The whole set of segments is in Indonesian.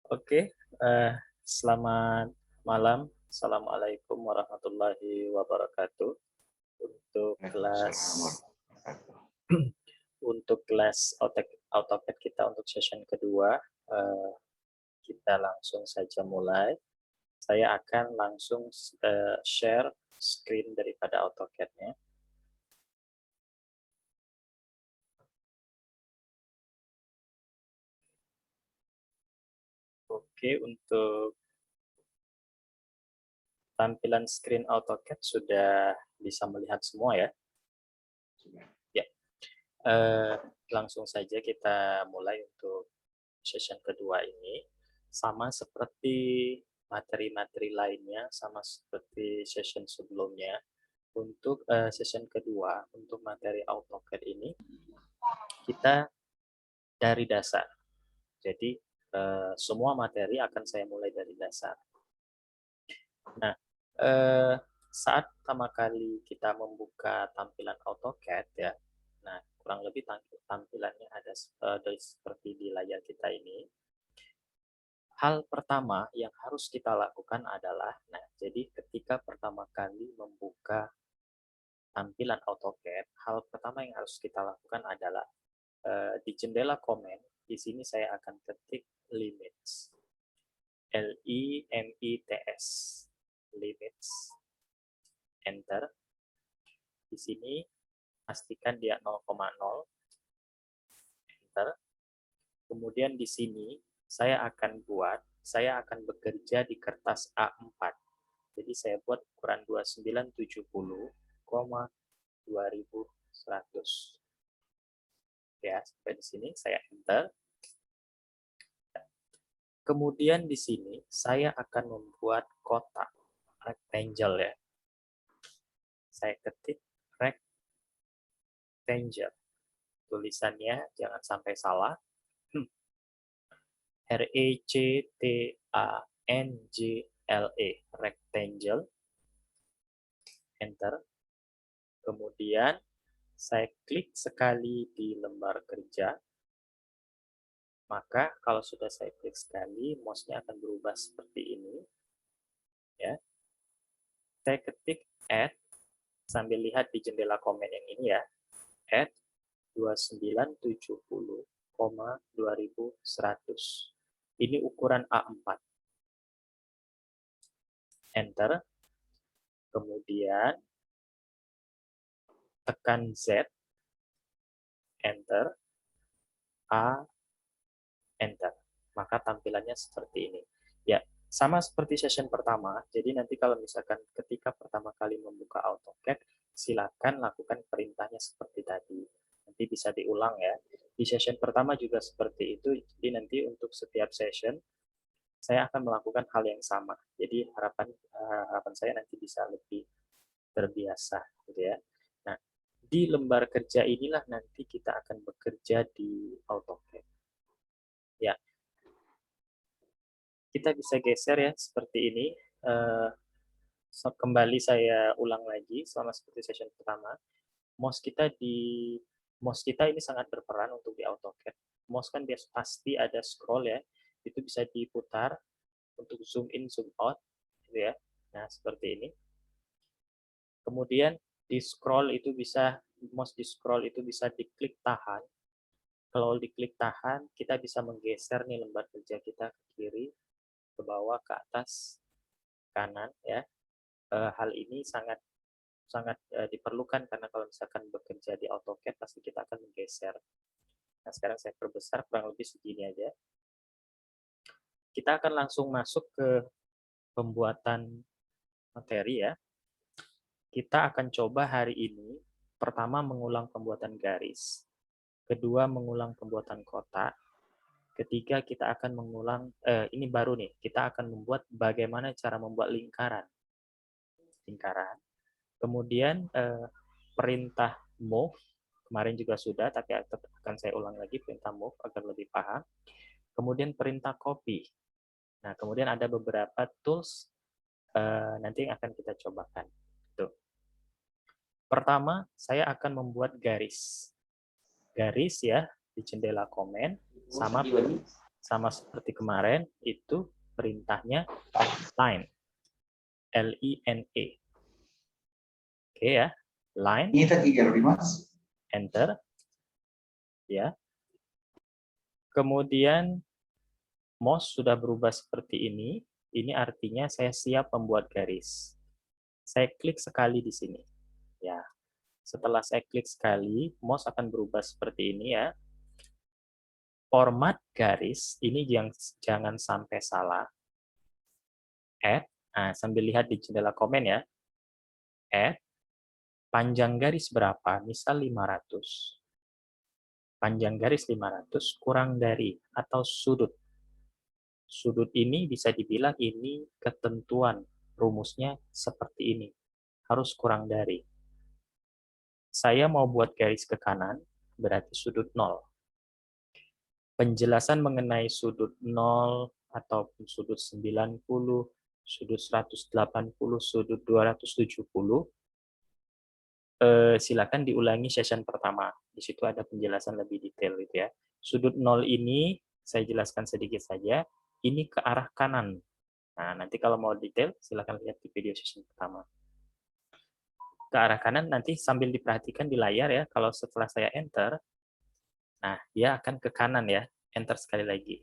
Oke, selamat malam. Assalamualaikum warahmatullahi wabarakatuh. Untuk kelas Waalaikumsalam warahmatullahi wabarakatuh. untuk kelas AutoCAD kita untuk session kedua, eh, kita langsung saja mulai. Saya akan langsung share screen daripada AutoCAD-nya. Oke, untuk tampilan screen AutoCAD sudah bisa melihat semua ya. Sudah. Ya, eh, langsung saja kita mulai untuk session kedua ini. Sama seperti materi-materi lainnya, sama seperti session sebelumnya. Untuk session kedua, untuk materi AutoCAD ini, kita dari dasar. Jadi, semua materi akan saya mulai dari dasar. Nah, saat pertama kali kita membuka tampilan AutoCAD ya, nah kurang lebih tampilannya ada seperti di layar kita ini. Hal pertama yang harus kita lakukan adalah, nah jadi ketika pertama kali membuka tampilan AutoCAD, hal pertama yang harus kita lakukan adalah di jendela komen, di sini saya akan ketik limits, L-I-M-I-T-S, limits, enter. Di sini pastikan dia 0,0, enter. Kemudian di sini saya akan bekerja di kertas A4. Jadi saya buat ukuran 2970,2100. Ya, sampai di sini saya enter. Kemudian di sini saya akan membuat kotak rectangle ya. Saya ketik rectangle. Tulisannya jangan sampai salah. R-E-C-T-A-N-G-L-E, rectangle, enter. Kemudian saya klik sekali di lembar kerja, maka kalau sudah saya klik sekali, mouse-nya akan berubah seperti ini. Ya. Saya ketik add, sambil lihat di jendela komen yang ini ya, add 2970,2100. Ini ukuran A4. Enter. Kemudian tekan Z, enter, A, enter. Maka tampilannya seperti ini. Ya, sama seperti session pertama. Jadi nanti kalau misalkan ketika pertama kali membuka AutoCAD, silakan lakukan perintahnya seperti tadi. Nanti bisa diulang ya. Di session pertama juga seperti itu. Jadi nanti untuk setiap session saya akan melakukan hal yang sama. Jadi harapan saya nanti bisa lebih terbiasa gitu ya. Nah, di lembar kerja inilah nanti kita akan bekerja di AutoCAD. Ya, kita bisa geser ya seperti ini. Uh, Kembali saya ulang lagi sama seperti session pertama. Mouse kita di mouse kita ini sangat berperan untuk di AutoCAD. Mouse kan biasa pasti ada scroll ya. Itu bisa diputar untuk zoom in, zoom out gitu ya. Nah, seperti ini. Kemudian di scroll itu bisa mouse di scroll itu bisa diklik tahan. Kalau diklik tahan, kita bisa menggeser nih lembar kerja kita ke kiri, ke bawah, ke atas, kanan ya. Hal ini sangat sangat diperlukan karena kalau misalkan bekerja di AutoCAD pasti kita akan menggeser. Nah, sekarang saya perbesar kurang lebih segini aja. Kita akan langsung masuk ke pembuatan materi ya. Kita akan coba hari ini pertama mengulang pembuatan garis, kedua mengulang pembuatan kotak, ketiga kita akan mengulang ini baru nih, kita akan membuat bagaimana cara membuat lingkaran. Kemudian perintah move kemarin juga sudah, tapi akan saya ulang lagi perintah move agar lebih paham. Kemudian perintah copy. Nah, kemudian ada beberapa tools nanti yang akan kita cobakan. Tuh. Pertama, saya akan membuat garis. Garis ya di jendela komen sama seperti kemarin, itu perintahnya line. L-I-N-E. Oke ya, line, いい時があります。 enter, ya. Kemudian mouse sudah berubah seperti ini artinya saya siap membuat garis. Saya klik sekali di sini. Ya, setelah saya klik sekali, mouse akan berubah seperti ini ya. Format garis ini jangan sampai salah. Add, nah, sambil lihat di jendela komen ya. Add, panjang garis berapa? Misal 500. Panjang garis 500 kurang dari atau sudut. Sudut ini bisa dibilang ini ketentuan rumusnya seperti ini. Harus kurang dari. Saya mau buat garis ke kanan, berarti sudut 0. Penjelasan mengenai sudut 0 ataupun sudut 90, sudut 180, sudut 270, silakan diulangi session pertama. Di situ ada penjelasan lebih detail gitu ya. Sudut 0 ini saya jelaskan sedikit saja, ini ke arah kanan. Nah, nanti kalau mau detail silakan lihat di video session pertama. Ke arah kanan nanti sambil diperhatikan di layar ya, kalau setelah saya enter, nah dia akan ke kanan ya. Enter sekali lagi.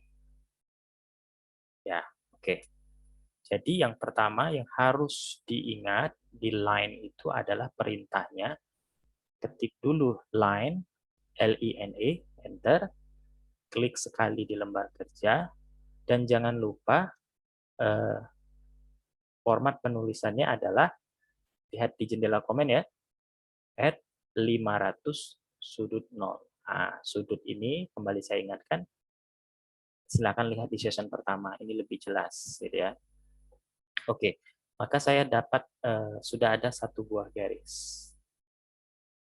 Ya, oke. Jadi yang pertama yang harus diingat di line itu adalah perintahnya. Ketik dulu line, L-I-N-E, enter, klik sekali di lembar kerja, dan jangan lupa format penulisannya adalah, lihat di jendela komen ya, add 500 sudut 0. Nah, sudut ini kembali saya ingatkan, silakan lihat di session pertama, ini lebih jelas gitu ya. Oke, maka saya dapat sudah ada satu buah garis.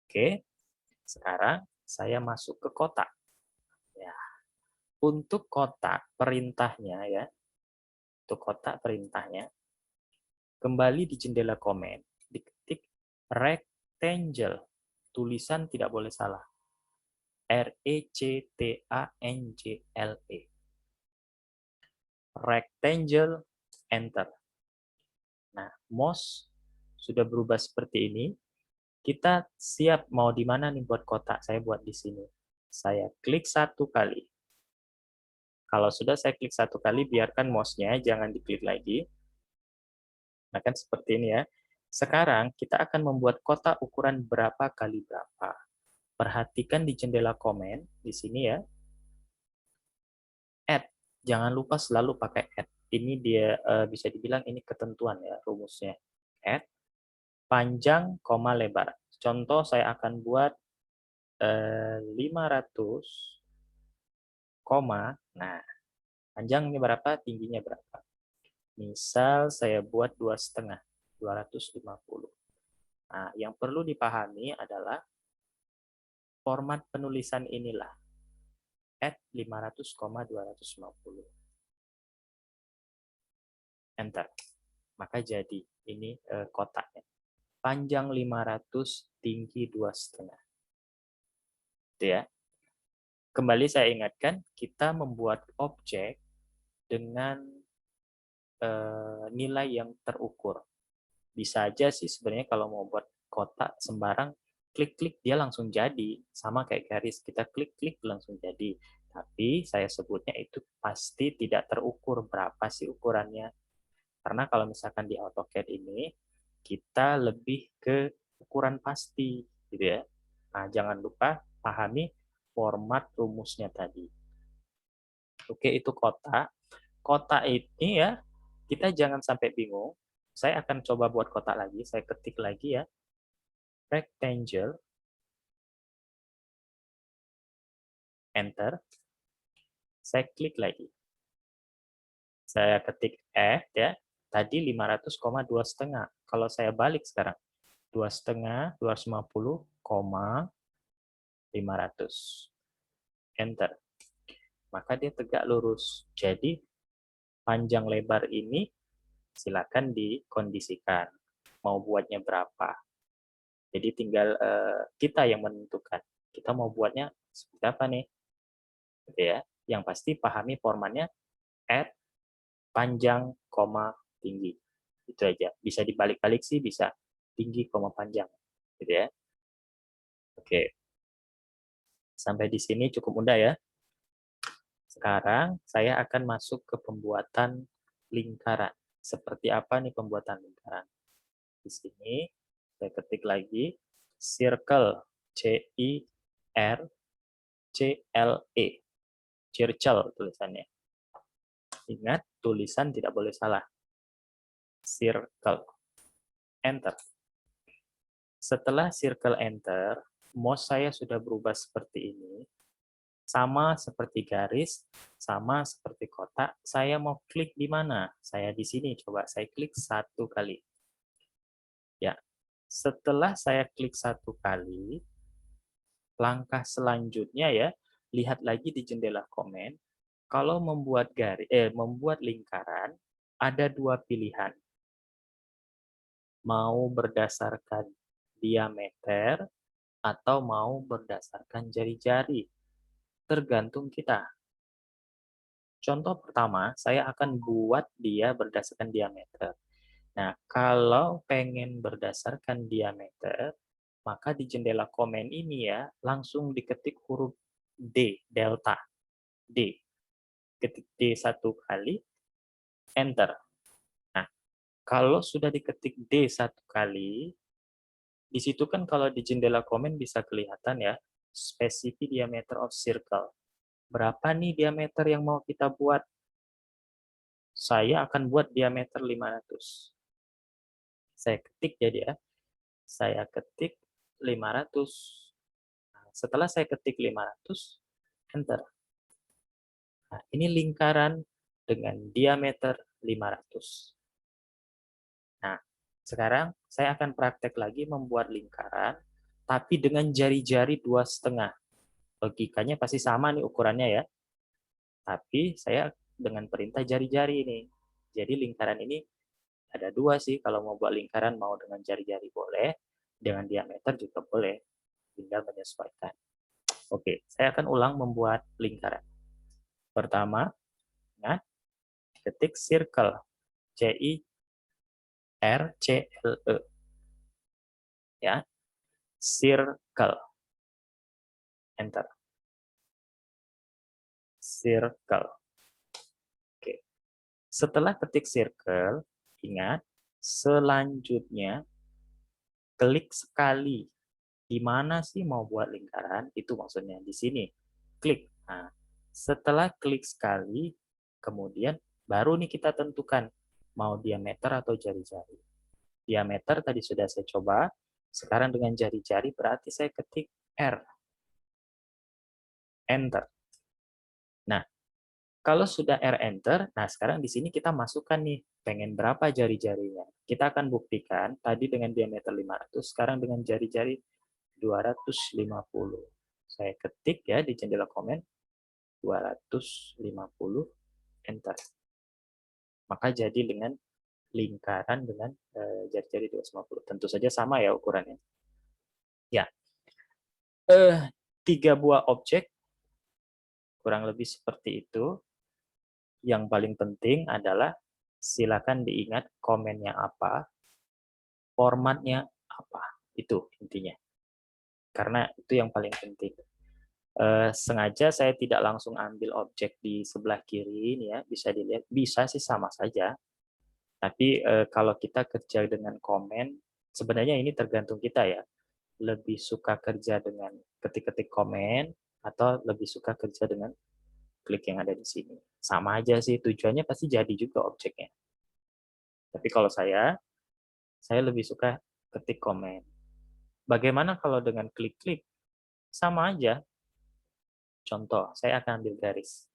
Oke, sekarang saya masuk ke kotak. Ya, untuk kotak perintahnya ya, untuk kotak perintahnya, kembali di jendela komen, diketik rectangle, tulisan tidak boleh salah. R-E-C-T-A-N-G-L-E. Rectangle, enter. Nah, mouse sudah berubah seperti ini. Kita siap mau di mana nih buat kotak. Saya buat di sini. Saya klik satu kali. Kalau sudah saya klik satu kali, biarkan mouse-nya, jangan diklik lagi. Nah, kan seperti ini ya. Sekarang kita akan membuat kotak ukuran berapa kali berapa. Perhatikan di jendela komen, di sini ya. Add. Jangan lupa selalu pakai add. Ini dia bisa dibilang ini ketentuan ya, rumusnya. Add. Panjang, koma, lebar. Contoh saya akan buat 500, koma. Nah, panjangnya berapa, tingginya berapa. Misal saya buat 2,5, 250. Nah, yang perlu dipahami adalah format penulisan inilah. Add 500, 250. Enter. Maka jadi ini kotaknya. Panjang 500, tinggi 2,5. Itu ya. Kembali saya ingatkan, kita membuat objek dengan nilai yang terukur. Bisa aja sih sebenarnya kalau mau buat kotak sembarang, klik-klik dia langsung jadi. Sama kayak garis, kita klik-klik langsung jadi. Tapi saya sebutnya itu pasti tidak terukur berapa sih ukurannya. Karena kalau misalkan di AutoCAD ini, kita lebih ke ukuran pasti, gitu ya. Nah, jangan lupa pahami format rumusnya tadi. Oke, itu kotak. Kotak ini ya, kita jangan sampai bingung. Saya akan coba buat kotak lagi. Saya ketik lagi ya. Rectangle. Enter. Saya klik lagi. Saya ketik add ya. Tadi 500,2,5. Kalau saya balik sekarang. 2,5, 250, 500. Enter. Maka dia tegak lurus. Jadi panjang lebar ini silakan dikondisikan. Mau buatnya berapa. Jadi tinggal kita yang menentukan. Kita mau buatnya seperti apa nih? Gitu ya. Yang pasti pahami formatnya add, panjang, koma, tinggi. Itu aja. Bisa dibalik-balik sih, bisa tinggi, koma, panjang. Gitu ya. Oke. Sampai di sini cukup mudah ya. Sekarang saya akan masuk ke pembuatan lingkaran. Seperti apa nih pembuatan lingkaran? Di sini saya ketik lagi circle, C-I-R-C-L-E, circle tulisannya. Ingat, tulisan tidak boleh salah. Circle, enter. Setelah circle enter, mouse saya sudah berubah seperti ini. Sama seperti garis, sama seperti kotak. Saya mau klik di mana? Saya di sini, coba saya klik 1 kali. Ya, setelah saya klik 1 kali, langkah selanjutnya ya, lihat lagi di jendela komen. Kalau membuat membuat lingkaran, ada 2 pilihan. Mau berdasarkan diameter atau mau berdasarkan jari-jari. Tergantung kita. Contoh pertama, saya akan buat dia berdasarkan diameter. Nah, kalau pengen berdasarkan diameter, maka di jendela komen ini ya, langsung diketik huruf D, delta, D. Ketik D 1 kali, enter. Nah, kalau sudah diketik D 1 kali, di situ kan kalau di jendela komen bisa kelihatan ya, specific diameter of circle. Berapa nih diameter yang mau kita buat? Saya akan buat diameter 500. Saya ketik jadi ya. Saya ketik 500. Nah, setelah saya ketik 500, enter. Nah, ini lingkaran dengan diameter 500. Nah, sekarang saya akan praktek lagi membuat lingkaran, tapi dengan jari-jari 2,5. Logikanya pasti sama nih ukurannya ya. Tapi saya dengan perintah jari-jari ini. Jadi lingkaran ini ada 2 sih, kalau mau buat lingkaran mau dengan jari-jari boleh, dengan diameter juga boleh, tinggal menyesuaikan. Oke, saya akan ulang membuat lingkaran. Pertama, nah, ketik circle, C-I-R-C-L-E, ya, circle, enter, circle. Oke, setelah ketik circle, ingat, selanjutnya klik sekali. Di mana sih mau buat lingkaran? Itu maksudnya di sini. Klik. Nah, setelah klik sekali, kemudian baru nih kita tentukan mau diameter atau jari-jari. Diameter tadi sudah saya coba. Sekarang dengan jari-jari berarti saya ketik R. Enter. Nah, kalau sudah R enter, nah sekarang di sini kita masukkan nih, pengen berapa jari-jarinya. Kita akan buktikan, tadi dengan diameter 500, sekarang dengan jari-jari 250. Saya ketik ya di jendela komen, 250, enter. Maka jadi dengan lingkaran dengan jari-jari 250. Tentu saja sama ya ukurannya. Ya, 3 buah objek, kurang lebih seperti itu. Yang paling penting adalah silakan diingat komennya apa, formatnya apa. Itu intinya. Karena itu yang paling penting. Sengaja saya tidak langsung ambil objek di sebelah kiri ini ya, bisa dilihat, bisa sih sama saja. Tapi kalau kita kerja dengan komen, sebenarnya ini tergantung kita ya. Lebih suka kerja dengan ketik-ketik komen atau lebih suka kerja dengan klik yang ada di sini. Sama aja sih, tujuannya pasti jadi juga objeknya. Tapi kalau saya lebih suka ketik komen. Bagaimana kalau dengan klik-klik? Sama aja. Contoh, saya akan ambil garis.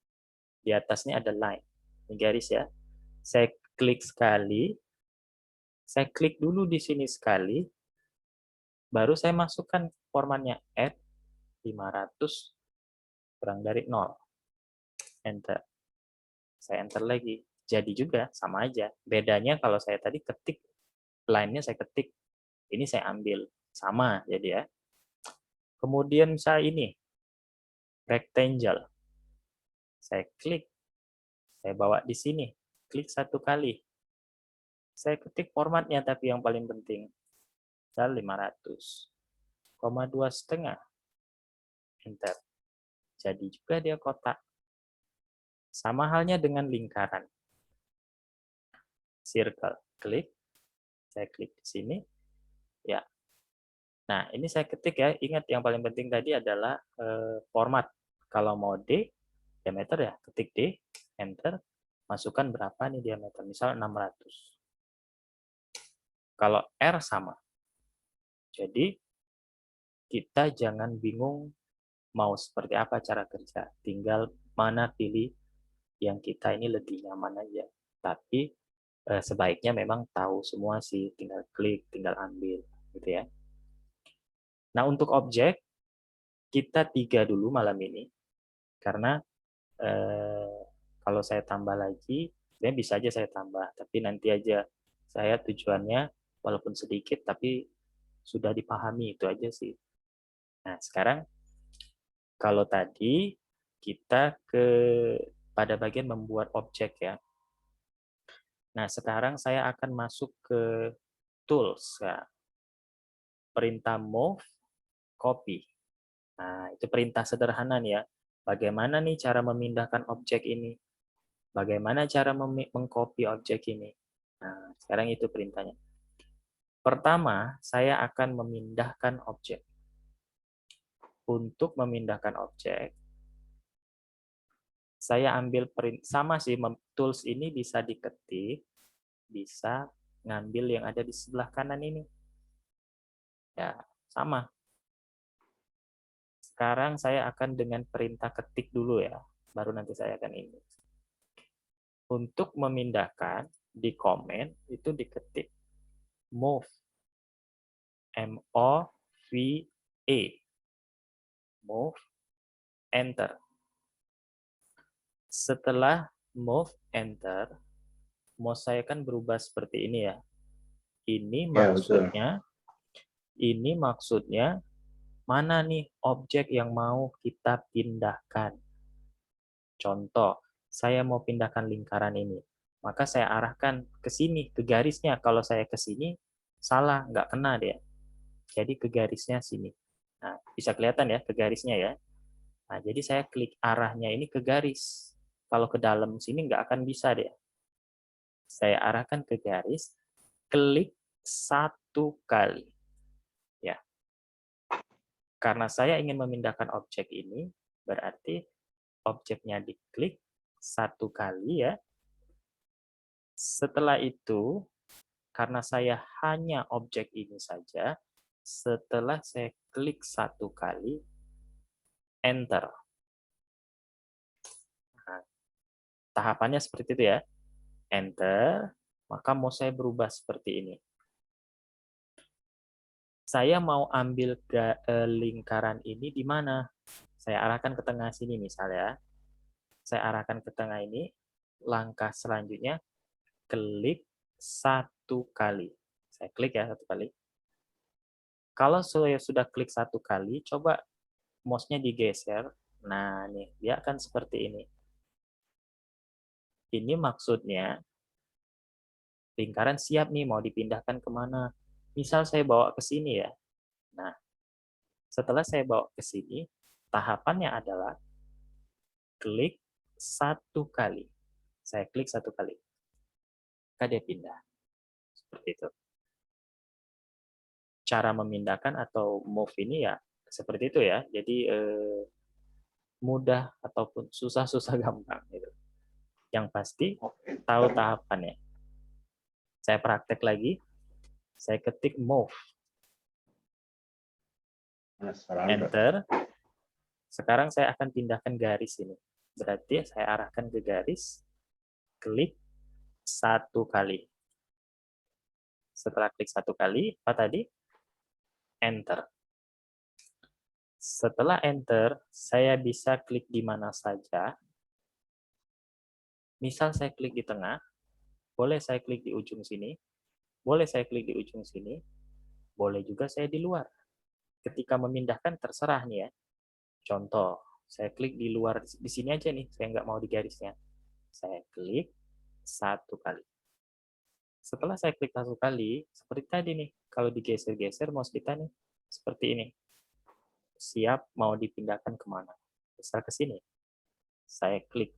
Di atasnya ada line. Ini garis ya. Saya klik sekali. Saya klik dulu di sini sekali. Baru saya masukkan formatnya add 500 kurang dari 0. Enter. Saya enter lagi. Jadi juga sama aja. Bedanya kalau saya tadi ketik, line-nya saya ketik. Ini saya ambil. Sama jadi ya. Kemudian saya ini, rectangle. Saya klik, saya bawa di sini, klik 1 kali. Saya ketik formatnya tapi yang paling penting. Misal 500, 2,5, enter. Jadi juga dia kotak. Sama halnya dengan lingkaran. Circle, klik, saya klik di sini, ya. Nah, ini saya ketik ya, ingat yang paling penting tadi adalah format. Kalau mau D, diameter ya, ketik D, enter, masukkan berapa nih diameter, misal 600. Kalau R sama. Jadi, kita jangan bingung mau seperti apa cara kerja. Tinggal mana pilih yang kita ini lebih nyaman aja. Tapi sebaiknya memang tahu semua sih, tinggal klik, tinggal ambil, gitu ya. Nah, untuk objek, kita 3 dulu malam ini, karena kalau saya tambah lagi, sebenarnya bisa aja saya tambah, tapi nanti aja. Saya tujuannya, walaupun sedikit, tapi sudah dipahami, itu aja sih. Nah, sekarang kalau tadi kita pada bagian membuat objek ya. Nah, sekarang saya akan masuk ke tools. Ya. Perintah move, copy. Nah, itu perintah sederhana nih ya. Bagaimana nih cara memindahkan objek ini? Bagaimana cara mengcopy objek ini? Nah, sekarang itu perintahnya. Pertama, saya akan memindahkan objek. Untuk memindahkan objek, saya ambil sama sih, tools ini bisa diketik, bisa ngambil yang ada di sebelah kanan ini. Ya, sama. Sekarang saya akan dengan perintah ketik dulu ya, baru nanti saya akan ini. Untuk memindahkan, di komen itu diketik move, M-O-V-E, move, enter. Setelah move, enter, mouse saya kan berubah seperti ini ya. Ya, betul. Ini maksudnya mana nih objek yang mau kita pindahkan. Contoh, saya mau pindahkan lingkaran ini. Maka saya arahkan ke sini, ke garisnya. Kalau saya ke sini, salah, nggak kena dia. Jadi ke garisnya sini. Nah, bisa kelihatan ya, ke garisnya ya. Nah, jadi saya klik arahnya ini ke garis. Kalau ke dalam sini nggak akan bisa deh. Saya arahkan ke garis, klik 1 kali. Ya. Karena saya ingin memindahkan objek ini, berarti objeknya diklik 1 kali ya. Setelah itu, karena saya hanya objek ini saja, setelah saya klik 1 kali, enter. Nah, tahapannya seperti itu ya. Enter, maka mau saya berubah seperti ini. Saya mau ambil lingkaran ini di mana? Saya arahkan ke tengah sini misalnya. Saya arahkan ke tengah ini. Langkah selanjutnya, klik 1 kali. Saya klik ya 1 kali. Kalau saya sudah klik 1 kali, coba mouse-nya digeser. Nah, nih, dia akan seperti ini. Ini maksudnya lingkaran siap nih mau dipindahkan kemana. Misal saya bawa ke sini ya. Nah, setelah saya bawa ke sini, tahapannya adalah klik 1 kali. Saya klik 1 kali. Maka dia pindah. Seperti itu. Cara memindahkan atau move ini ya seperti itu ya. Jadi mudah ataupun susah-susah gampang gitu. Yang pasti Oke. tahu tahapannya. Saya praktek lagi. Saya ketik move. Nah, sekarang Enter. Sekarang saya akan pindahkan garis ini. Berarti saya arahkan ke garis. Klik 1 kali. Setelah klik 1 kali, apa tadi? Enter. Setelah enter, saya bisa klik di mana saja. Misal saya klik di tengah, boleh saya klik di ujung sini, boleh saya klik di ujung sini, boleh juga saya di luar. Ketika memindahkan terserah nih ya. Contoh, Saya klik di luar, di sini aja nih, saya nggak mau di garisnya. Saya klik 1 kali. Setelah saya klik 1 kali, seperti tadi nih, kalau digeser-geser mouse kita nih, seperti ini. Siap mau dipindahkan kemana. Misal ke sini, saya klik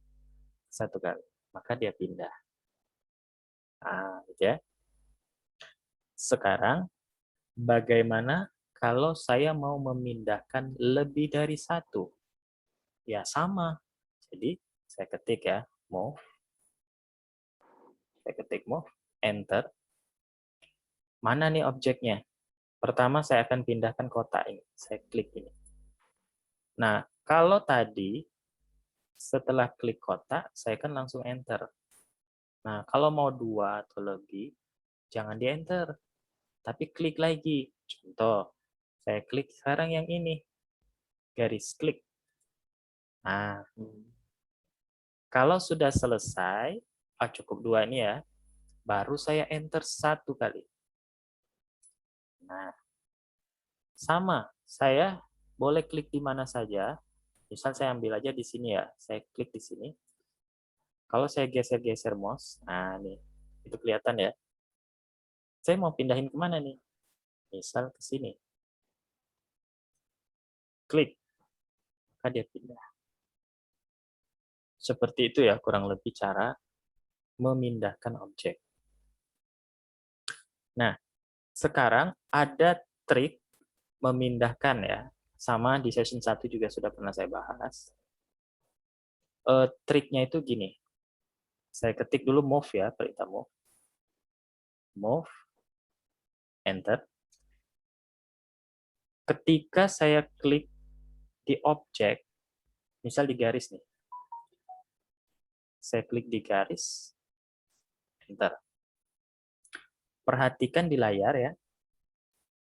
1 kali, maka dia pindah. Nah, gitu ya. Sekarang, bagaimana kalau saya mau memindahkan lebih dari 1? Ya sama. Jadi, saya ketik ya, move. Saya ketik move, enter. Mana nih objeknya? Pertama saya akan pindahkan kotak ini. Saya klik ini. Nah, kalau tadi setelah klik kotak, saya kan langsung enter. Nah, kalau mau 2 atau lebih, jangan di-enter, tapi klik lagi. Contoh, saya klik sekarang yang ini, garis klik. Nah, kalau sudah selesai, cukup 2 ini ya, baru saya enter 1 kali. Nah, sama, saya boleh klik di mana saja. Misal saya ambil aja di sini ya, saya klik di sini. Kalau saya geser-geser mouse, nah nih, itu kelihatan ya. Saya mau pindahin kemana nih? Misal ke sini. Klik, maka dia pindah. Seperti itu ya kurang lebih cara memindahkan objek. Nah, sekarang ada trik memindahkan ya. Sama di session 1 juga sudah pernah saya bahas. Triknya itu gini. Saya ketik dulu move ya, perintah move. Move, enter. Ketika saya klik di objek, misal di garis nih. Saya klik di garis, enter. Perhatikan di layar ya.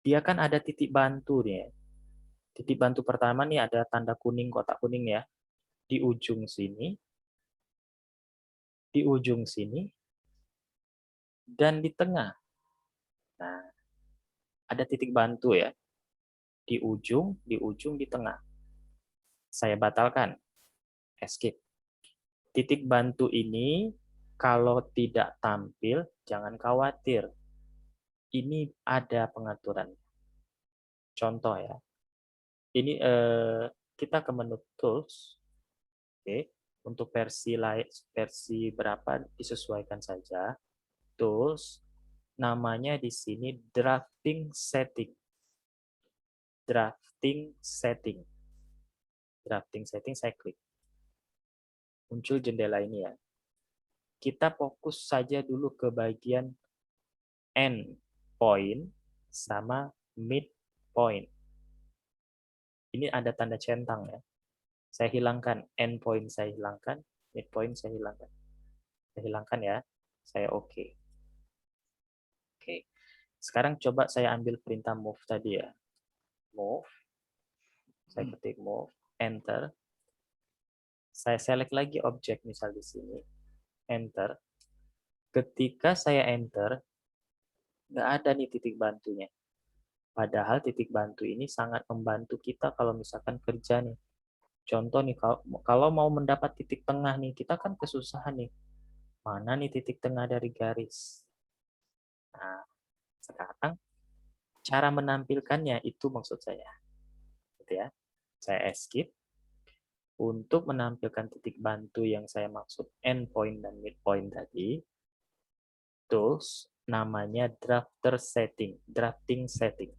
Dia kan ada titik bantu nih ya. Titik bantu pertama nih ada tanda kuning, kotak kuning ya. Di ujung sini, dan di tengah. Nah, ada titik bantu ya. Di ujung, di tengah. Saya batalkan. Escape. Titik bantu ini kalau tidak tampil, jangan khawatir. Ini ada pengaturan. Contoh ya. Ini kita ke menu tools. Oke. Untuk versi berapa disesuaikan saja. Tools, namanya di sini drafting setting. Drafting setting. Drafting setting saya klik. Muncul jendela ini ya. Kita fokus saja dulu ke bagian end point sama mid point. Ini ada tanda centang ya. Saya hilangkan, end point saya hilangkan, mid point saya hilangkan. Saya hilangkan ya. Saya oke. Oke. Sekarang coba saya ambil perintah move tadi ya. Move. Saya ketik move, enter. Saya select lagi objek misal di sini. Enter. Ketika saya enter, nggak ada nih titik bantunya. Padahal titik bantu ini sangat membantu kita kalau misalkan kerja nih. Contoh nih, kalau mau mendapat titik tengah nih, kita kan kesusahan nih. Mana nih titik tengah dari garis? Nah, sekarang cara menampilkannya itu maksud saya. Gitu ya. Saya escape. Untuk menampilkan titik bantu yang saya maksud endpoint dan midpoint tadi, tools namanya drafting setting.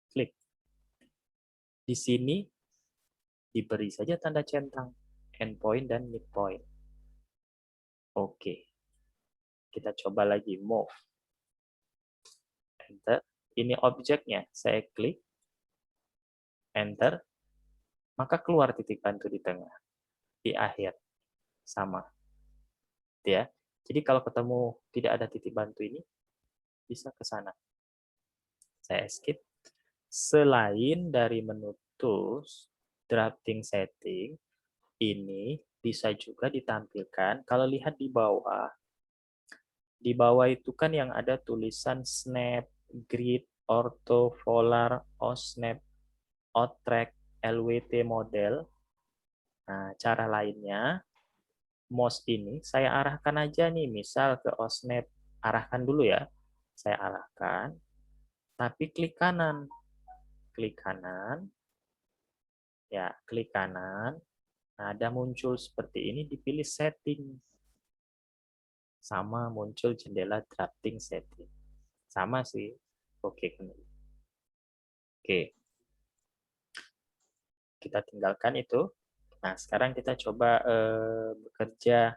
Klik. Di sini diberi saja tanda centang endpoint dan midpoint. Oke. Kita coba lagi move. Enter. Ini objeknya. Saya klik. Enter. Maka keluar titik bantu di tengah. Di akhir. Sama. Ya. Jadi kalau ketemu tidak ada titik bantu ini, bisa ke sana. Saya escape. Selain dari menu tools, drafting setting, ini bisa juga ditampilkan kalau lihat di bawah. Di bawah itu kan yang ada tulisan snap, grid, ortho, polar, osnap, outrack, LWT model. Nah, cara lainnya, mouse ini saya arahkan aja nih, misal ke Osnet, arahkan dulu ya. Saya arahkan, tapi klik kanan. Klik kanan, ya, klik kanan. Nah, ada muncul seperti ini, dipilih setting. Sama muncul jendela drafting setting. Sama sih. Oke, oke. Kita tinggalkan itu. Nah, sekarang kita coba bekerja.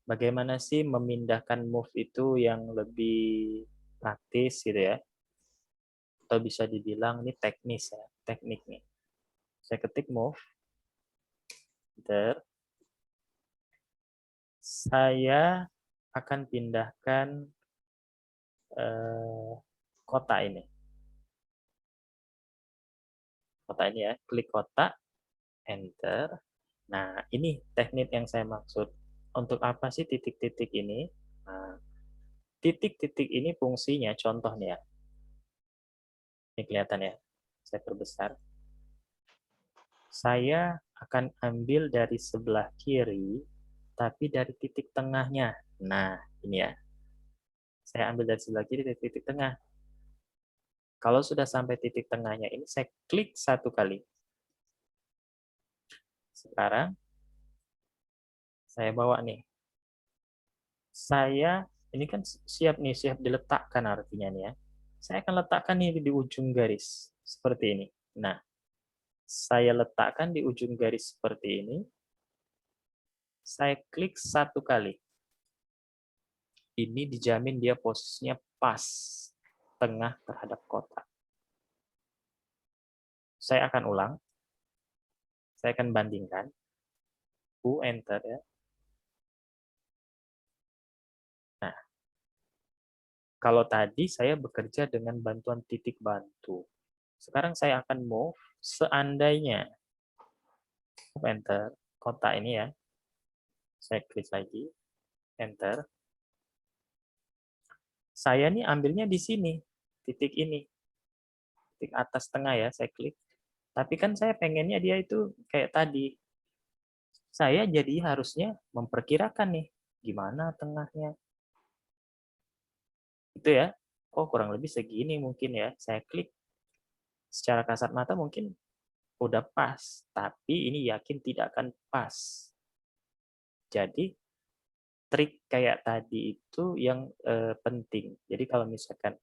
Bagaimana sih memindahkan move itu yang lebih praktis gitu ya. Atau bisa dibilang ini teknis ya, teknik nih. Saya ketik move. Enter. Saya akan pindahkan kota ini. Kota ini ya, klik kota, enter. Nah, ini teknik yang saya maksud. Untuk apa sih titik-titik ini? Nah, titik-titik ini fungsinya, contohnya, ini kelihatan ya, saya perbesar. Saya akan ambil dari sebelah kiri, tapi dari titik tengahnya. Nah, ini ya. Saya ambil dari sebelah kiri dari titik tengah. Kalau sudah sampai titik tengahnya ini, saya klik satu kali. Sekarang, saya bawa nih. Saya, ini kan siap nih, siap diletakkan artinya nih ya. Saya akan letakkan nih di ujung garis, seperti ini. Nah, saya letakkan di ujung garis seperti ini. Saya klik satu kali. Ini dijamin dia posisinya pas, tengah terhadap kotak. Saya akan ulang. Saya akan bandingkan. Enter ya. Nah, kalau tadi saya bekerja dengan bantuan titik bantu. Sekarang saya akan move seandainya. Enter. Kotak ini ya. Saya klik lagi. Enter. Saya nih ambilnya di sini. Titik ini. Titik atas tengah ya. Saya klik. Tapi kan saya pengennya dia itu kayak tadi. Saya jadi harusnya memperkirakan nih. Gimana tengahnya. Itu ya. Oh, kurang lebih segini mungkin ya. Saya klik. Secara kasat mata mungkin udah pas. Tapi ini yakin tidak akan pas. Jadi, trik kayak tadi itu yang penting. Jadi kalau misalkan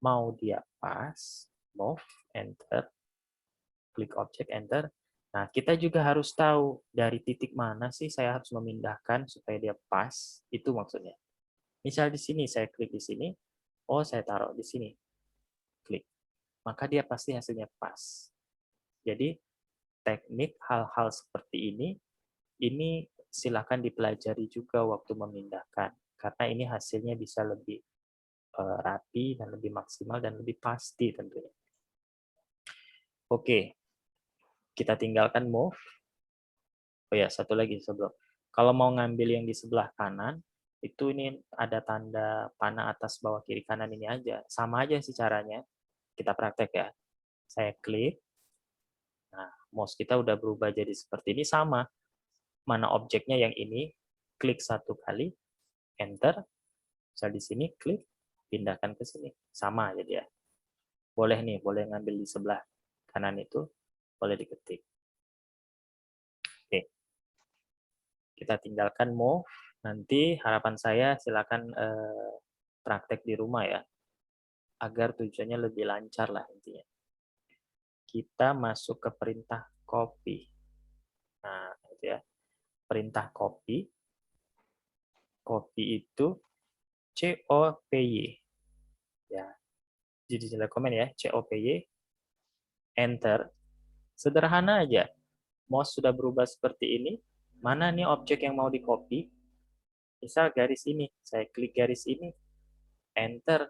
mau dia pas, move, enter, klik objek, enter. Nah, kita juga harus tahu dari titik mana sih saya harus memindahkan supaya dia pas. Itu maksudnya. Misal di sini, saya klik di sini, oh saya taruh di sini, klik. Maka dia pasti hasilnya pas. Jadi, teknik hal-hal seperti ini silakan dipelajari juga waktu memindahkan. Karena ini hasilnya bisa lebih rapi dan lebih maksimal dan lebih pasti tentunya. Oke, kita tinggalkan move. Oh ya, satu lagi sebelum. Kalau mau ngambil yang di sebelah kanan, itu ini ada tanda panah atas bawah kiri kanan ini aja. Sama aja sih caranya. Kita praktek ya. Saya klik. Nah, mouse kita udah berubah jadi seperti ini sama. Mana objeknya yang ini, klik satu kali, enter. Misal di sini, klik, pindahkan ke sini. Sama jadi ya. Boleh nih, boleh ngambil di sebelah kanan itu, boleh diketik. Oke. Kita tinggalkan move. Nanti harapan saya silakan praktek di rumah ya. Agar tujuannya lebih lancar lah intinya. Kita masuk ke perintah copy. Nah, itu ya. Perintah copy. Copy itu COPY. Ya. Jadi jendela komen ya, COPY. Enter. Sederhana aja. Mouse sudah berubah seperti ini. Mana nih objek yang mau di copy? Misal garis ini. Saya klik garis ini. Enter.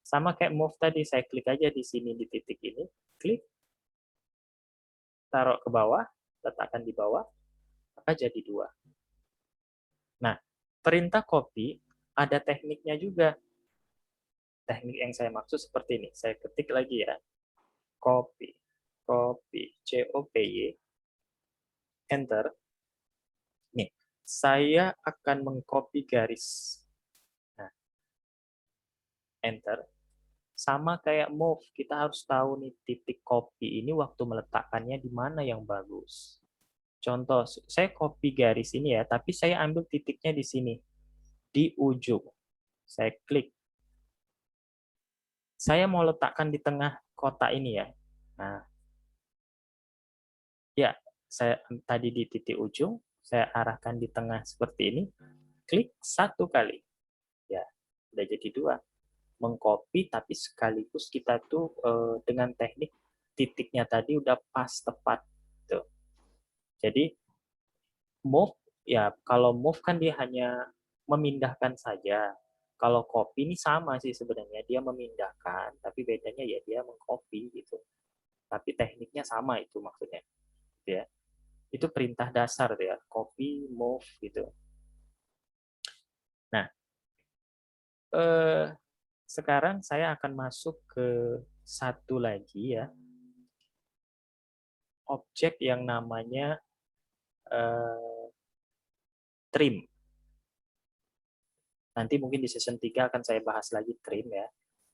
Sama kayak move tadi, saya klik aja di sini di titik ini, klik, taruh ke bawah, letakkan di bawah, maka jadi 2. Nah, perintah copy ada tekniknya juga. Teknik yang saya maksud seperti ini. Saya ketik lagi ya. Copy, copy, COPY, enter. Saya akan mengcopy garis. Nah, enter. Sama kayak move, kita harus tahu nih titik copy ini waktu meletakkannya di mana yang bagus. Contoh, saya copy garis ini ya, tapi saya ambil titiknya di sini, di ujung. Saya klik. Saya mau letakkan di tengah kotak ini ya. Nah, ya, saya tadi di titik ujung, saya arahkan di tengah seperti ini, klik 1 kali. Ya, udah jadi 2. Mengcopy tapi sekaligus kita tuh dengan teknik titiknya tadi udah pas tepat tuh. Jadi move ya, kalau move kan dia hanya memindahkan saja. Kalau copy ini sama sih sebenarnya, dia memindahkan tapi bedanya ya dia mengcopy gitu. Tapi tekniknya sama itu maksudnya. Gitu ya. Itu perintah dasar ya, copy, move gitu. Nah, sekarang saya akan masuk ke satu lagi ya, objek yang namanya trim. Nanti mungkin di season 3 akan saya bahas lagi trim ya.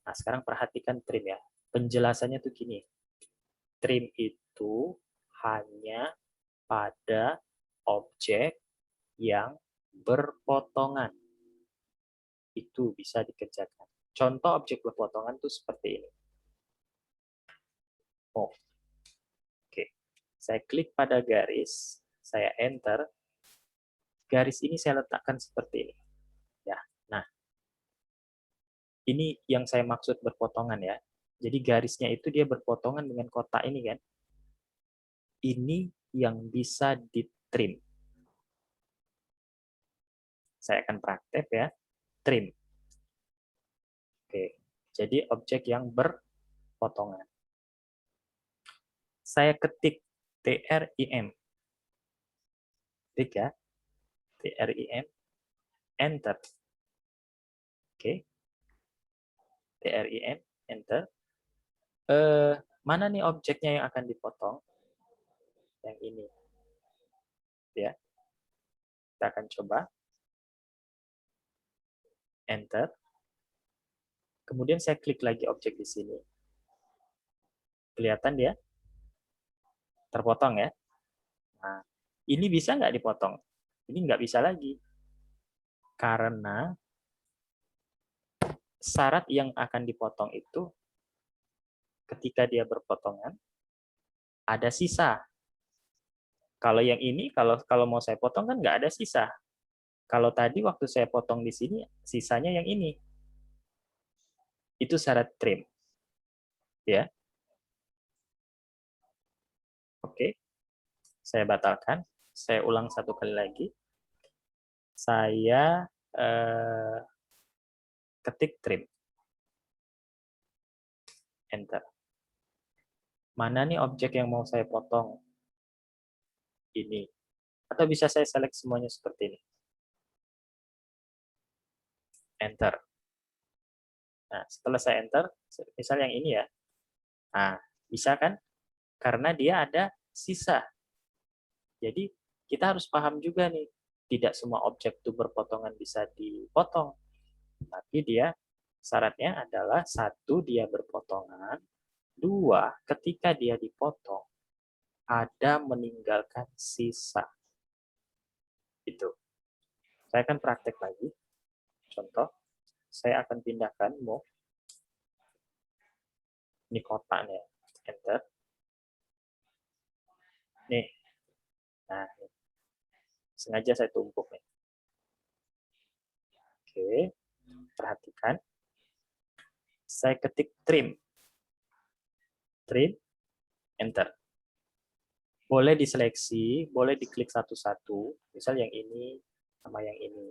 Nah, sekarang perhatikan trim ya. Penjelasannya tuh gini. Trim itu hanya pada objek yang berpotongan. Itu bisa dikerjakan. Contoh objek berpotongan tuh seperti ini. Oh. Oke. Saya klik pada garis, saya enter. Garis ini saya letakkan seperti ini. Ya. Nah, ini yang saya maksud berpotongan ya. Jadi garisnya itu dia berpotongan dengan kotak ini kan. Ini yang bisa di-trim. Saya akan praktek ya. Trim. Oke. Jadi objek yang berpotongan. Saya ketik trim. Ketik ya. trim. Enter. Oke. trim. Enter. Mana nih objeknya yang akan dipotong? Yang ini. Ya. Kita akan coba. Enter. Kemudian saya klik lagi objek di sini. Kelihatan dia? Terpotong ya. Nah, ini bisa nggak dipotong? Ini nggak bisa lagi. Karena syarat yang akan dipotong itu ketika dia berpotongan, ada sisa. Kalau yang ini, kalau mau saya potong kan nggak ada sisa. Kalau tadi waktu saya potong di sini, sisanya yang ini. Itu syarat trim. Ya. Oke. Saya batalkan. Saya ulang 1 kali lagi. Saya ketik trim. Enter. Mana nih objek yang mau saya potong? Ini. Atau bisa saya select semuanya seperti ini. Enter. Nah, setelah saya enter, misal yang ini ya. Nah, bisa kan? Karena dia ada sisa. Jadi, kita harus paham juga nih, tidak semua objek itu berpotongan bisa dipotong. Tapi dia syaratnya adalah 1, dia berpotongan. 2, ketika dia dipotong, ada meninggalkan sisa. Itu. Saya akan praktek lagi. Contoh, saya akan pindahkan move. Ini kotaknya. Enter. Nih. Nah, sengaja saya tumpuk nih. Oke. Perhatikan. Saya ketik trim. Trim. Enter. Boleh diseleksi, boleh diklik satu-satu. Misal yang ini sama yang ini.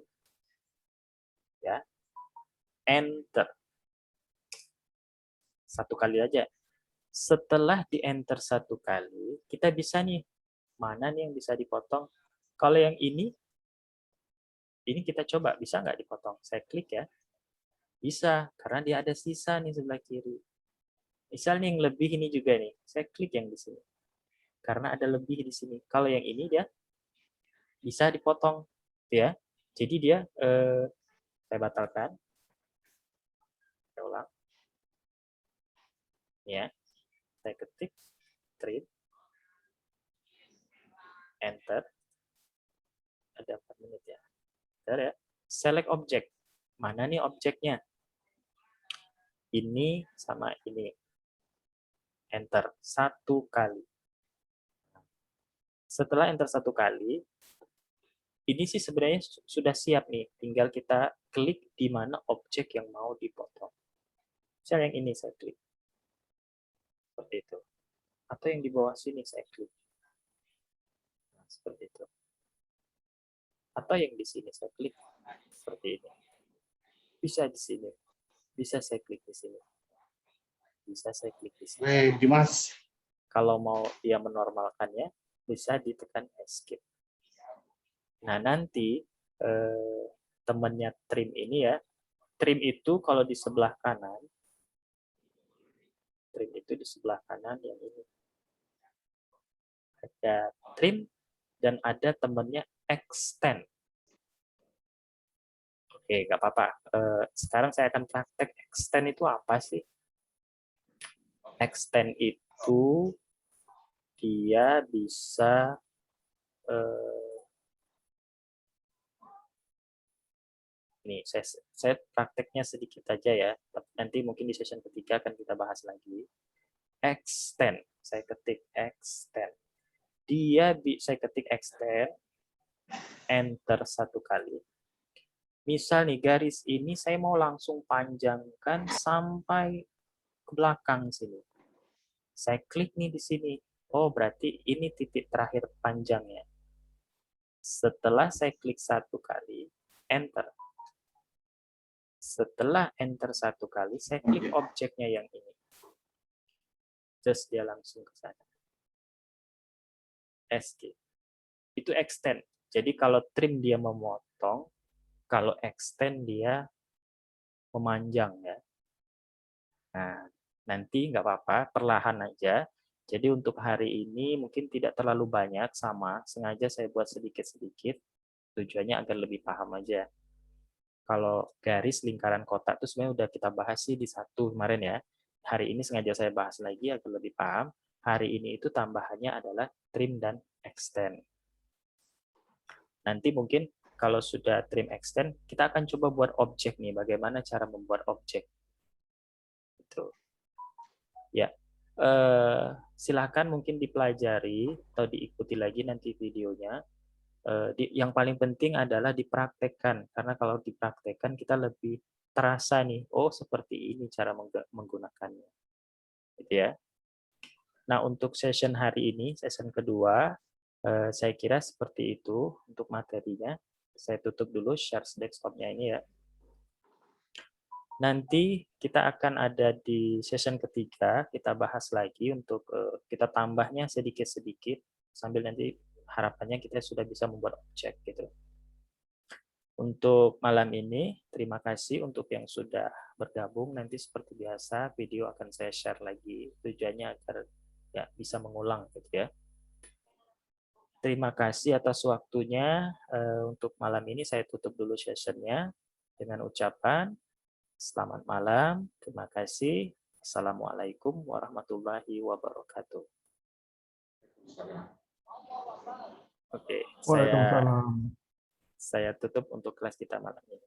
Ya. Enter. 1 kali aja. Setelah di-enter 1 kali, kita bisa nih, mana nih yang bisa dipotong. Kalau yang ini kita coba, bisa nggak dipotong? Saya klik ya. Bisa, karena dia ada sisa nih sebelah kiri. Misalnya yang lebih ini juga nih, saya klik yang di sini. Karena ada lebih di sini. Kalau yang ini dia bisa dipotong. ya. Jadi dia saya batalkan. Saya ulang. Ya. Saya ketik trim, enter. Ada 4 menit ya. Bentar ya. Select object. Mana nih objeknya? Ini sama ini. Enter 1 kali. Setelah enter 1 kali, ini sih sebenarnya sudah siap nih. Tinggal kita klik di mana objek yang mau dipotong. Misalnya yang ini saya klik. Seperti itu. Atau yang di bawah sini saya klik. Nah, seperti itu. Atau yang di sini saya klik. Seperti ini. Bisa di sini. Bisa saya klik di sini. Bisa saya klik di sini. Dimas. Kalau mau dia menormalkannya, bisa ditekan escape. Nah, nanti temannya trim ini ya, trim itu kalau di sebelah kanan, trim itu di sebelah kanan yang ini. Ada trim dan ada temannya extend. Oke, nggak apa-apa. Sekarang saya akan praktek extend itu apa sih? Extend itu dia bisa nih saya prakteknya sedikit aja ya. Nanti mungkin di session ketiga akan kita bahas lagi. Extend, saya ketik extend. Saya ketik extend, enter 1 kali. Misal nih garis ini saya mau langsung panjangkan sampai ke belakang sini. Saya klik nih di sini. Oh, berarti ini titik terakhir panjangnya. Setelah saya klik 1 kali, enter. Setelah enter 1 kali, saya klik objeknya yang ini. Terus dia langsung ke sana. Escape. Itu extend. Jadi kalau trim dia memotong, kalau extend dia memanjang ya. Nah, nanti nggak apa-apa, perlahan aja. Jadi untuk hari ini mungkin tidak terlalu banyak, sama, sengaja saya buat sedikit-sedikit, tujuannya agar lebih paham aja. Kalau garis, lingkaran, kotak itu sebenarnya udah kita bahas sih di 1 kemarin ya. Hari ini sengaja saya bahas lagi agar lebih paham. Hari ini itu tambahannya adalah trim dan extend. Nanti mungkin kalau sudah trim extend, kita akan coba buat objek nih, bagaimana cara membuat objek. Gitu. Ya, silakan mungkin dipelajari atau diikuti lagi nanti videonya. Yang paling penting adalah dipraktekkan, karena kalau dipraktekkan kita lebih terasa nih, oh seperti ini cara menggunakannya. Gitu ya. Nah, untuk session hari ini, session kedua, saya kira seperti itu untuk materinya. Saya tutup dulu share desktop-nya ini ya. Nanti kita akan ada di session ketiga, kita bahas lagi untuk kita tambahnya sedikit-sedikit, sambil nanti harapannya kita sudah bisa membuat objek gitu. Untuk malam ini, terima kasih untuk yang sudah bergabung. Nanti seperti biasa, video akan saya share lagi. Tujuannya agar ya, bisa mengulang gitu ya. Terima kasih atas waktunya. Untuk malam ini saya tutup dulu sessionnya dengan ucapan selamat malam, terima kasih. Assalamualaikum warahmatullahi wabarakatuh. Oke, Waalaikumsalam. saya tutup untuk kelas kita malam ini.